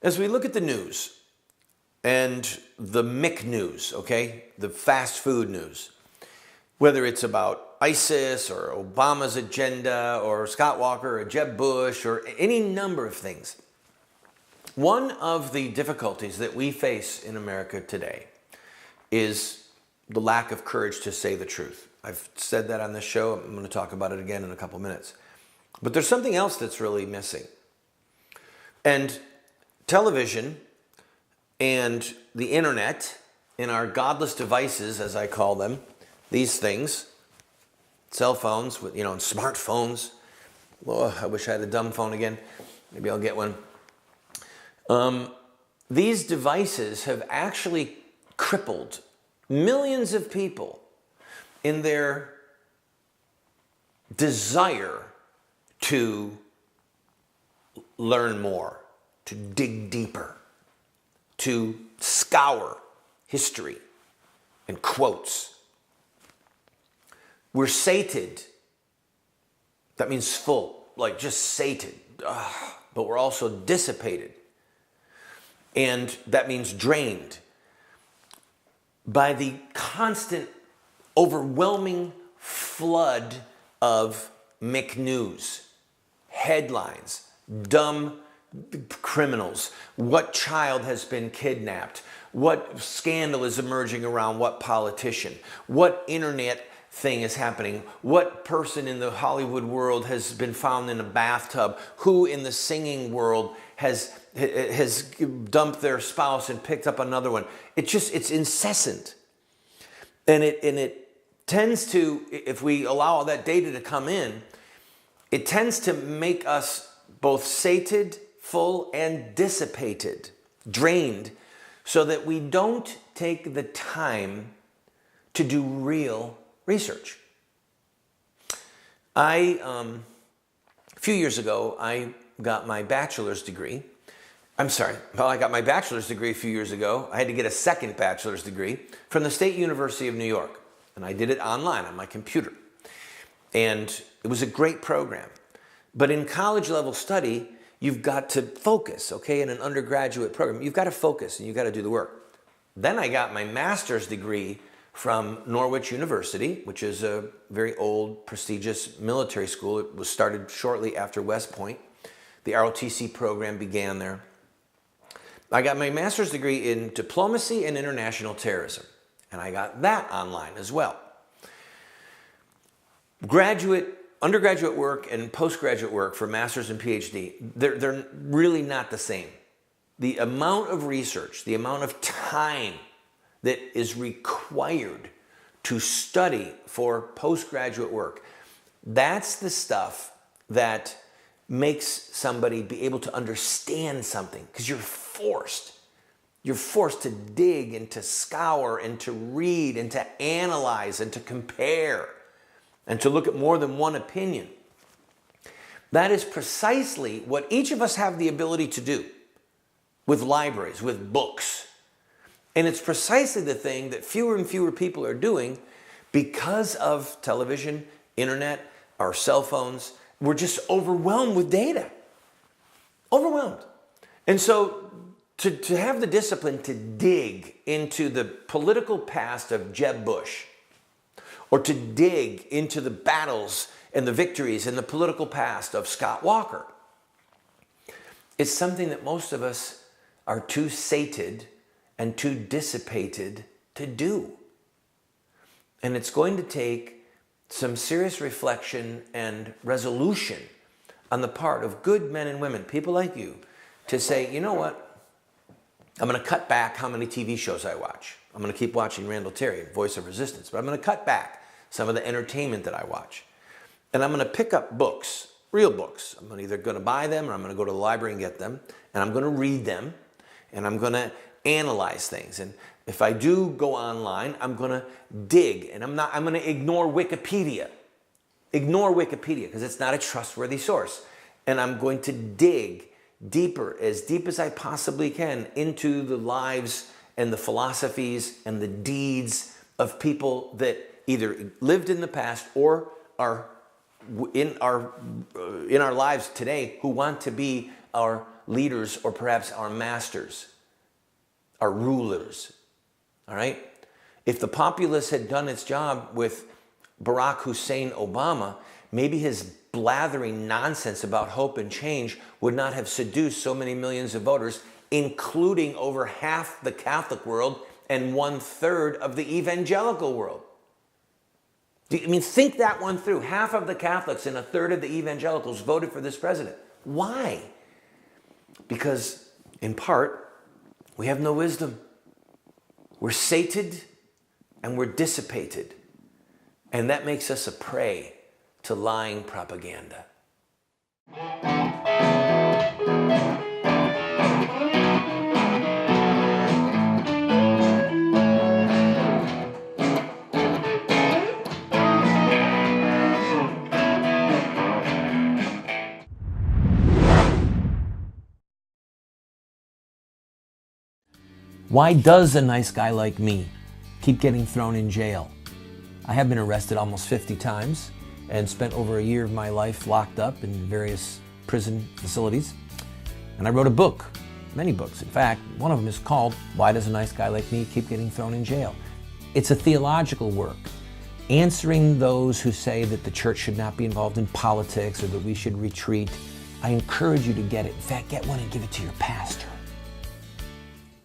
As we look at the news and the Mick news, okay, the fast food news, whether it's about ISIS or Obama's agenda or Scott Walker or Jeb Bush or any number of things, one of the difficulties that we face in America today is the lack of courage to say the truth. I've said that on this show. I'm going to talk about it again in a couple minutes. But there's something else that's really missing. And television and the internet and our godless devices, as I call them, these things, cell phones, and smartphones. Oh, I wish I had a dumb phone again. Maybe I'll get one. These devices have actually crippled millions of people in their desire to learn more, to dig deeper, to scour history and quotes. We're sated. That means full, like just sated. But we're also dissipated. And that means drained by the constant, overwhelming flood of McNews, headlines, dumb criminals, what child has been kidnapped, what scandal is emerging around what politician, what internet thing is happening, what person in the Hollywood world has been found in a bathtub, who in the singing world has dumped their spouse and picked up another one. It's incessant. And it tends to, if we allow all that data to come in, it tends to make us both sated, full, and dissipated, drained, so that we don't take the time to do real research. A few years ago, I got my bachelor's degree. I got my bachelor's degree a few years ago. I had to get a second bachelor's degree from the State University of New York. And I did it online on my computer. And it was a great program. But in college level study, you've got to focus, okay? In an undergraduate program, you've got to focus and you've got to do the work. Then I got my master's degree from Norwich University, which is a very old, prestigious military school. It was started shortly after West Point. The ROTC program began there. I got my master's degree in diplomacy and international terrorism, and I got that online as well. Undergraduate work and postgraduate work for master's and PhD, they're really not the same. The amount of research, the amount of time that is required to study for postgraduate work, that's the stuff that makes somebody be able to understand something, because you're forced to dig and to scour and to read and to analyze and to compare and to look at more than one opinion. That is precisely what each of us have the ability to do with libraries, with books. And it's precisely the thing that fewer and fewer people are doing because of television, internet, our cell phones. We're just overwhelmed with data. Overwhelmed. And so to have the discipline to dig into the political past of Jeb Bush, or to dig into the battles and the victories and the political past of Scott Walker, it's something that most of us are too sated and too dissipated to do. And it's going to take some serious reflection and resolution on the part of good men and women, people like you, to say, you know what? I'm going to cut back how many TV shows I watch. I'm going to keep watching Randall, Voice of Resistance, but I'm going to cut back some of the entertainment that I watch. And I'm going to pick up books, real books. I'm either going to buy them or I'm going to go to the library and get them. And I'm going to read them. And I'm going to analyze things. And if I do go online, I'm going to dig. And I'm going to ignore Wikipedia. Ignore Wikipedia because it's not a trustworthy source. And I'm going to dig deeper, as deep as I possibly can, into the lives and the philosophies and the deeds of people that either lived in the past or are in our lives today, who want to be our leaders or perhaps our masters, our rulers. All right? If the populace had done its job with Barack Hussein Obama, maybe his blathering nonsense about hope and change would not have seduced so many millions of voters, including over half the Catholic world and 1/3 of the evangelical world. Think that one through. Half of the Catholics and 1/3 of the evangelicals voted for this president. Why? Because, in part, we have no wisdom. We're sated and we're dissipated. And that makes us a prey to lying propaganda. Why does a nice guy like me keep getting thrown in jail? I have been arrested almost 50 times and spent over a year of my life locked up in various prison facilities. And I wrote a book, many books. In fact, one of them is called Why Does a Nice Guy Like Me Keep Getting Thrown in Jail? It's a theological work, answering those who say that the church should not be involved in politics or that we should retreat. I encourage you to get it. In fact, get one and give it to your pastor.